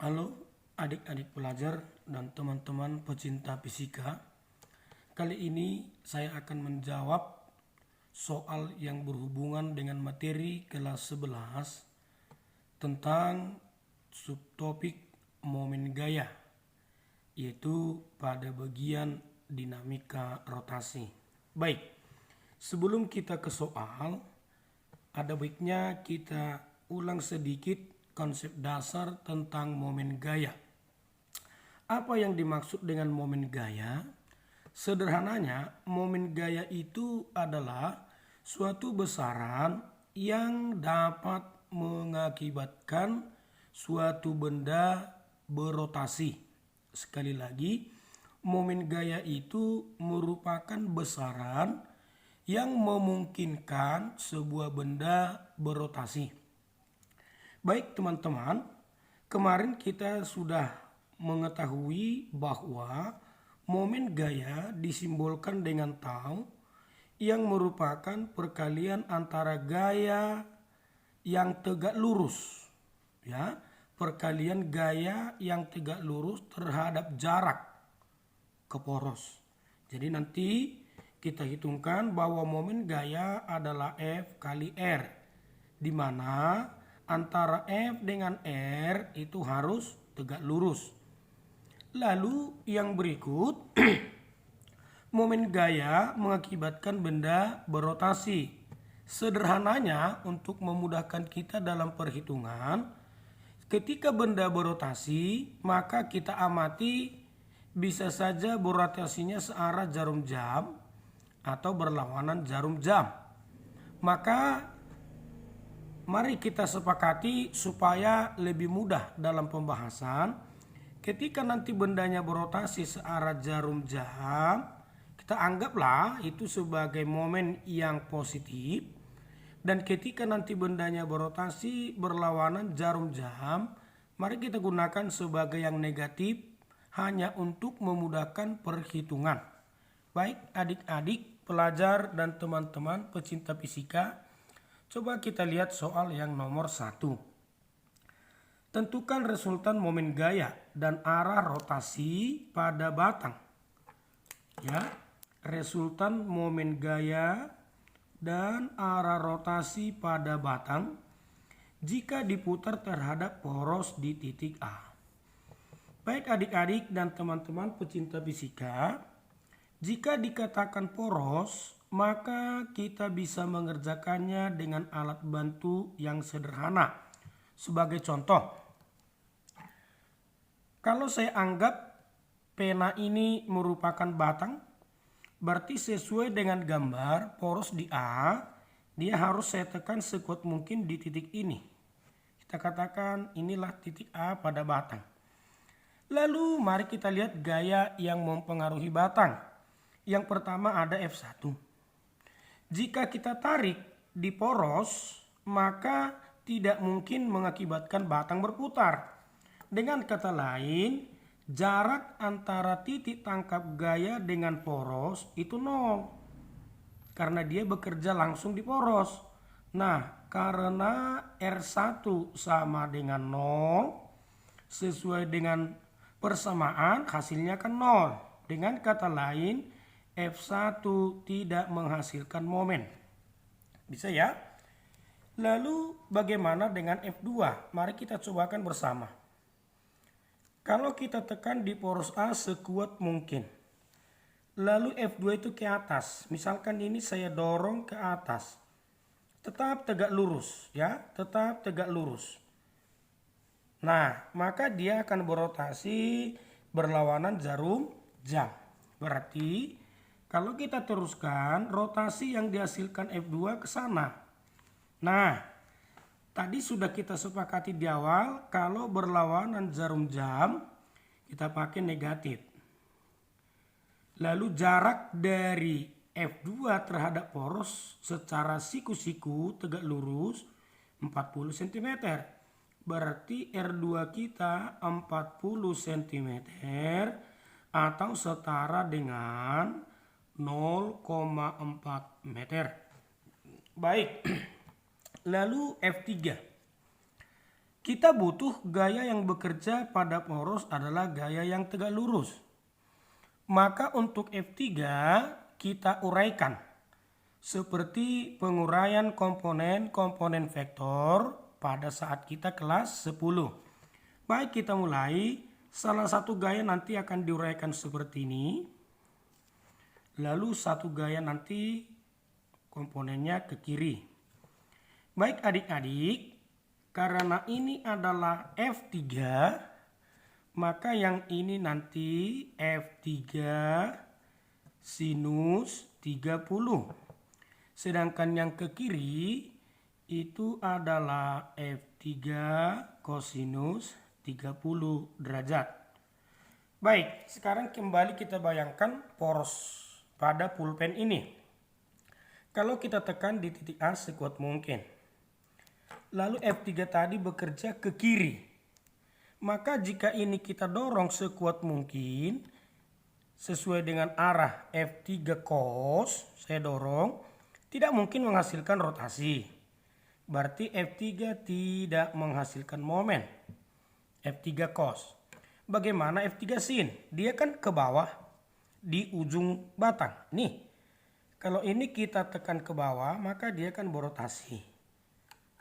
Halo adik-adik pelajar dan teman-teman pecinta fisika. Kali ini saya akan menjawab soal yang berhubungan dengan materi kelas 11 tentang subtopik momen gaya, yaitu pada bagian dinamika rotasi. Baik, sebelum kita ke soal, ada baiknya kita ulang sedikit konsep dasar tentang momen gaya. Apa yang dimaksud dengan momen gaya? Sederhananya, momen gaya itu adalah suatu besaran yang dapat mengakibatkan suatu benda berotasi. Sekali lagi, momen gaya itu merupakan besaran yang memungkinkan sebuah benda berotasi. Baik teman-teman, kemarin kita sudah mengetahui bahwa momen gaya disimbolkan dengan tau yang merupakan perkalian antara gaya yang tegak lurus, ya, perkalian gaya yang tegak lurus terhadap jarak ke poros. Jadi nanti kita hitungkan bahwa momen gaya adalah F kali R, di mana antara F dengan R itu harus tegak lurus. Lalu yang berikut, momen gaya mengakibatkan benda berotasi. Sederhananya untuk memudahkan kita dalam perhitungan, ketika benda berotasi maka kita amati bisa saja berotasinya searah jarum jam atau berlawanan jarum jam. Maka mari kita sepakati supaya lebih mudah dalam pembahasan. Ketika nanti bendanya berotasi searah jarum jam, kita anggaplah itu sebagai momen yang positif. Dan ketika nanti bendanya berotasi berlawanan jarum jam, mari kita gunakan sebagai yang negatif hanya untuk memudahkan perhitungan. Baik adik-adik, pelajar dan teman-teman pecinta fisika, coba kita lihat soal yang nomor 1. Tentukan resultan momen gaya dan arah rotasi pada batang. Ya, resultan momen gaya dan arah rotasi pada batang jika diputar terhadap poros di titik A. Baik adik-adik dan teman-teman pecinta fisika, jika dikatakan poros, maka kita bisa mengerjakannya dengan alat bantu yang sederhana. Sebagai contoh, kalau saya anggap pena ini merupakan batang, berarti sesuai dengan gambar poros di A, dia harus saya tekan sekuat mungkin di titik ini. Kita katakan inilah titik A pada batang. Lalu mari kita lihat gaya yang mempengaruhi batang. Yang pertama ada F1. Jika kita tarik di poros, maka tidak mungkin mengakibatkan batang berputar. Dengan kata lain, jarak antara titik tangkap gaya dengan poros itu 0. Karena dia bekerja langsung di poros. Nah, karena R1 sama dengan 0, sesuai dengan persamaan hasilnya kan 0. Dengan kata lain, F1 tidak menghasilkan momen. Bisa ya? Lalu bagaimana dengan F2? Mari kita cobakan bersama. Kalau kita tekan di poros A sekuat mungkin, lalu F2 itu ke atas, misalkan ini saya dorong ke atas, tetap tegak lurus, ya, tetap tegak lurus. Nah, maka dia akan berotasi berlawanan jarum jam. Berarti kalau kita teruskan, rotasi yang dihasilkan F2 ke sana. Nah, tadi sudah kita sepakati di awal, kalau berlawanan jarum jam, kita pakai negatif. Lalu jarak dari F2 terhadap poros secara siku-siku tegak lurus 40 cm. Berarti R2 kita 40 cm atau setara dengan 0,4 meter. Baik. Lalu F3. Kita butuh gaya yang bekerja pada poros adalah gaya yang tegak lurus. Maka untuk F3 kita uraikan seperti penguraian komponen-komponen vektor pada saat kita kelas 10. Baik, kita mulai. Salah satu gaya nanti akan diuraikan seperti ini. Lalu satu gaya nanti komponennya ke kiri. Baik adik-adik, karena ini adalah F3, maka yang ini nanti F3 sinus 30. Sedangkan yang ke kiri itu adalah F3 kosinus 30 derajat. Baik, sekarang kembali kita bayangkan poros pada pulpen ini. Kalau kita tekan di titik A sekuat mungkin, lalu F3 tadi bekerja ke kiri, maka jika ini kita dorong sekuat mungkin sesuai dengan arah F3 cos, saya dorong, tidak mungkin menghasilkan rotasi. Berarti F3 tidak menghasilkan momen. F3 cos. Bagaimana F3 sin? Dia kan ke bawah di ujung batang. Nih, kalau ini kita tekan ke bawah maka dia akan berotasi.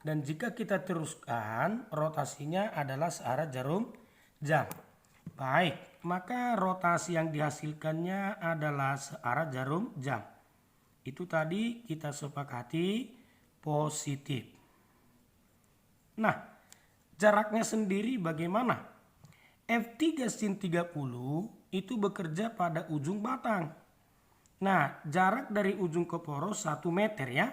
Dan jika kita teruskan, rotasinya adalah searah jarum jam. Baik, maka rotasi yang dihasilkannya adalah searah jarum jam. Itu tadi kita sepakati positif. Nah, jaraknya sendiri bagaimana? F3 sin 30 itu bekerja pada ujung batang. Nah, jarak dari ujung ke poros 1 meter ya.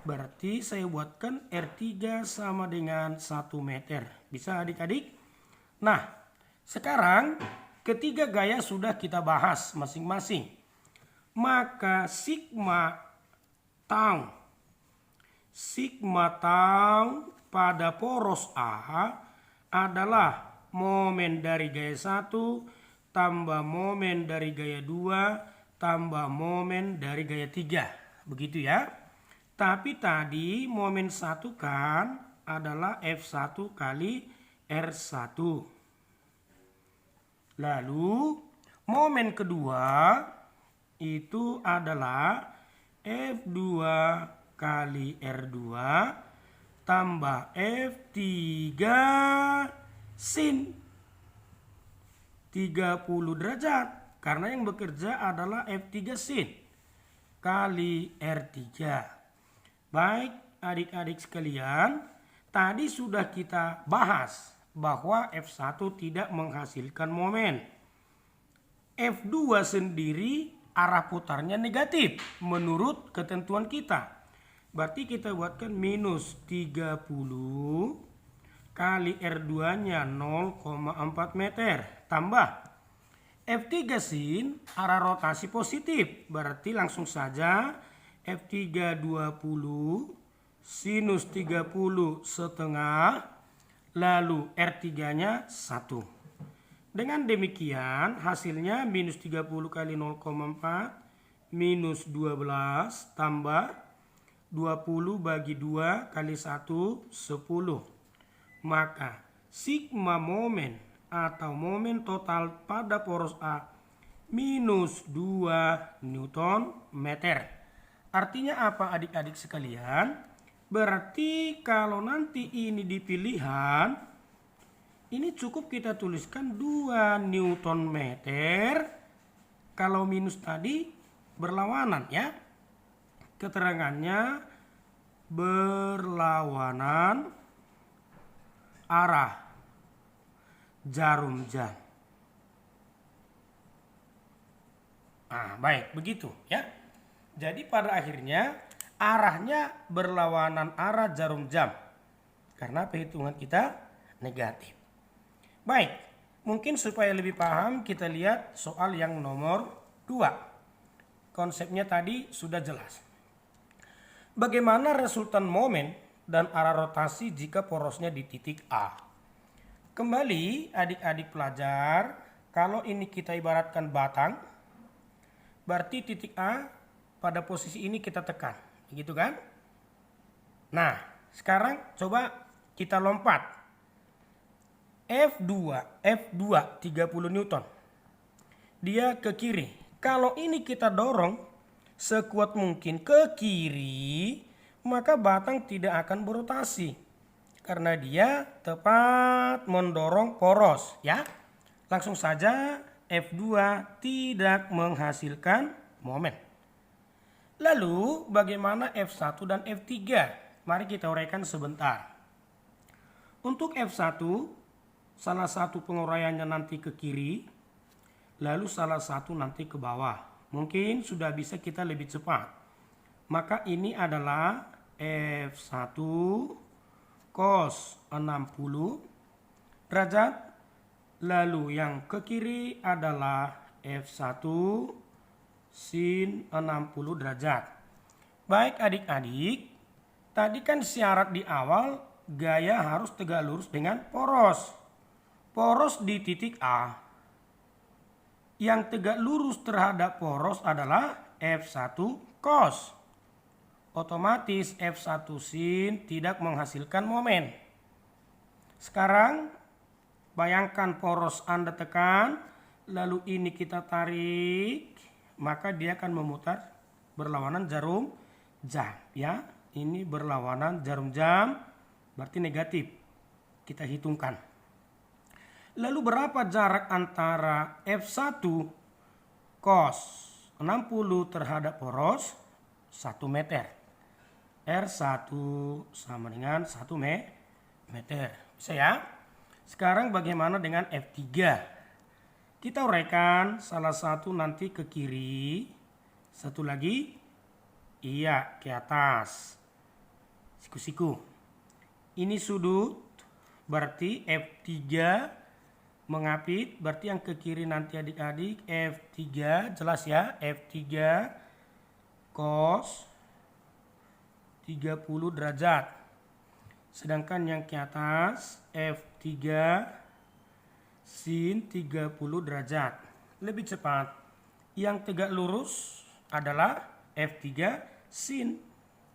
Berarti saya buatkan R3 sama dengan 1 meter. Bisa adik-adik? Nah, sekarang ketiga gaya sudah kita bahas masing-masing. Maka sigma tau pada poros A adalah momen dari gaya 1 tambah momen dari gaya 2 tambah momen dari gaya 3. Begitu ya. Tapi tadi momen 1 kan adalah F1 kali R1. Lalu momen kedua itu adalah F2 kali R2 tambah F3 sin 30 derajat. Karena yang bekerja adalah F3 sin kali R3. Baik adik-adik sekalian, tadi sudah kita bahas bahwa F1 tidak menghasilkan momen. F2 sendiri arah putarnya negatif menurut ketentuan kita. Berarti kita buatkan minus 30 kali R2-nya 0,4 meter tambah F3 sin arah rotasi positif. Berarti langsung saja F3 20 sinus 30 setengah lalu R3-nya 1. Dengan demikian hasilnya minus 30 kali 0,4 minus 12 tambah 20 bagi 2 kali 1 10. Maka sigma momen atau momen total pada poros A minus 2 Newton meter. Artinya apa adik-adik sekalian? Berarti kalau nanti ini di pilihan, ini cukup kita tuliskan 2 Newton meter. Kalau minus tadi berlawanan ya. Keterangannya berlawanan arah jarum jam. Nah, baik begitu ya. Jadi pada akhirnya arahnya berlawanan arah jarum jam. Karena perhitungan kita negatif. Baik, mungkin supaya lebih paham kita lihat soal yang nomor 2. Konsepnya tadi sudah jelas. Bagaimana resultan momen dan arah rotasi jika porosnya di titik A? Kembali adik-adik pelajar, kalau ini kita ibaratkan batang, berarti titik A pada posisi ini kita tekan, gitu kan? Nah, sekarang coba kita lompat. F2 30 Newton. Dia ke kiri. Kalau ini kita dorong sekuat mungkin ke kiri, maka batang tidak akan berotasi karena dia tepat mendorong poros, ya. Langsung saja F2 tidak menghasilkan momen. Lalu bagaimana F1 dan F3? Mari kita uraikan sebentar. Untuk F1, salah satu penguraiannya nanti ke kiri, lalu salah satu nanti ke bawah. Mungkin sudah bisa kita lebih cepat. Maka ini adalah F1 cos 60 derajat. Lalu yang ke kiri adalah F1 sin 60 derajat. Baik adik-adik, tadi kan syarat di awal gaya harus tegak lurus dengan poros. Poros di titik A. Yang tegak lurus terhadap poros adalah F1 cos. Otomatis F1 sin tidak menghasilkan momen. Sekarang bayangkan poros Anda tekan, lalu ini kita tarik, maka dia akan memutar berlawanan jarum jam, ya. Ini berlawanan jarum jam, berarti negatif. Kita hitungkan. Lalu berapa jarak antara F1 cos 60 terhadap poros? 1 meter. R1 sama dengan 1 meter. Bisa ya? Sekarang bagaimana dengan F3? Kita uraikan, salah satu nanti ke kiri, satu lagi iya ke atas. Siku-siku. Ini sudut, berarti F3 mengapit, berarti yang ke kiri nanti adik-adik F3, jelas ya, F3 cos 30 derajat. Sedangkan yang ke atas F3 sin 30 derajat. Lebih cepat. Yang tegak lurus adalah F3 sin.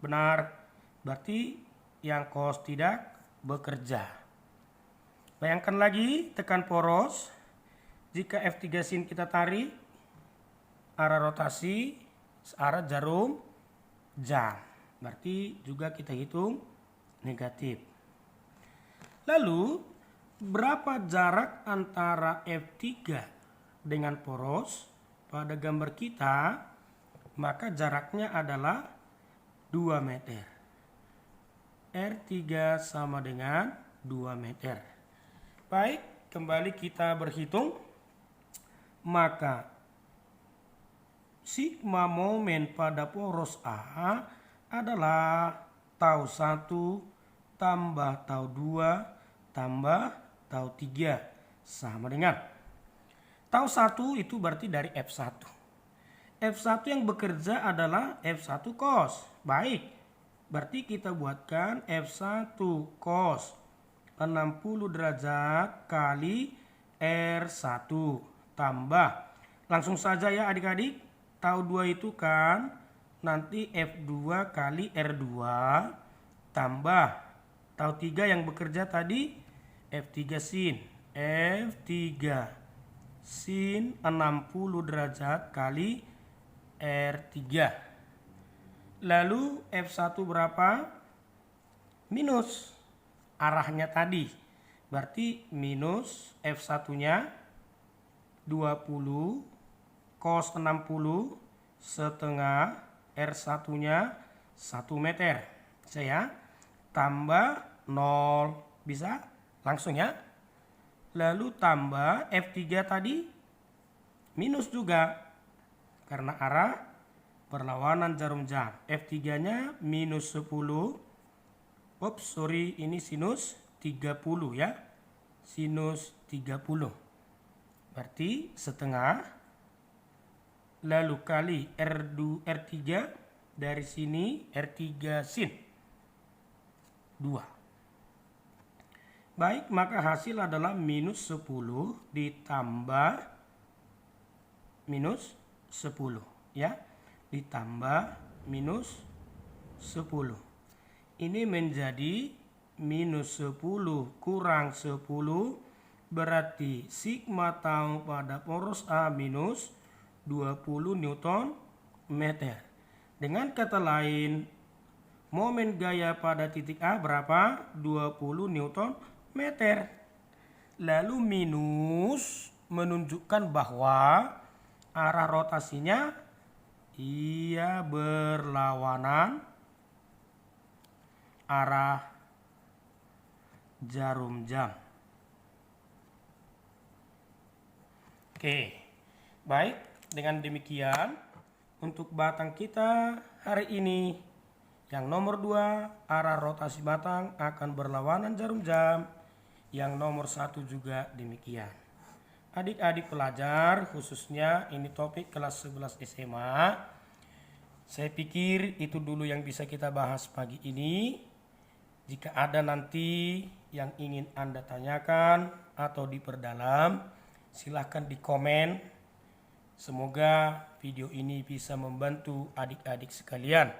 Benar. Berarti yang cos tidak bekerja. Bayangkan lagi, tekan poros. Jika F3 sin kita tarik, arah rotasi searah jarum jam. Berarti juga kita hitung negatif. Lalu berapa jarak antara F3 dengan poros pada gambar kita? Maka jaraknya adalah 2 meter. R3 sama dengan 2 meter. Baik, kembali kita berhitung. Maka sigma momen pada poros A adalah tau 1 tambah tau 2 tambah tau 3 sama dengan tau 1 itu berarti dari F1. F1 yang bekerja adalah F1 cos. Baik, berarti kita buatkan F1 cos 60 derajat kali R1 tambah. Langsung saja ya adik-adik, tau 2 itu kan nanti F2 kali R2 tambah tau 3 yang bekerja tadi F3 sin. F3 sin 60 derajat kali R3. Lalu F1 berapa? Minus arahnya tadi. Berarti minus F1-nya 20 cos 60 setengah R1-nya 1 meter. Saya tambah 0. Bisa? Langsung ya. Lalu tambah F3 tadi minus juga. Karena arah berlawanan jarum jam. F3-nya minus 10. Oops, sorry, ini sinus 30 ya. Sinus 30. Berarti setengah. Lalu kali R3 dari sini R3 sin 2. Baik, maka hasil adalah minus 10 ditambah minus 10 ya. Ditambah minus 10. Ini menjadi minus 10 kurang 10 berarti sigma tau pada poros A minus 20 Newton meter. Dengan kata lain, momen gaya pada titik A berapa? 20 Newton meter. Lalu minus menunjukkan bahwa arah rotasinya ia berlawanan arah jarum jam. Oke, baik. Dengan demikian, untuk batang kita hari ini, yang nomor 2, arah rotasi batang akan berlawanan jarum jam. Yang nomor 1 juga demikian. Adik-adik pelajar, khususnya ini topik kelas 11 SMA. Saya pikir itu dulu yang bisa kita bahas pagi ini. Jika ada nanti yang ingin Anda tanyakan atau diperdalam, silahkan di komen. Semoga video ini bisa membantu adik-adik sekalian.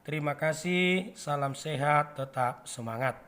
Terima kasih, salam sehat, tetap semangat.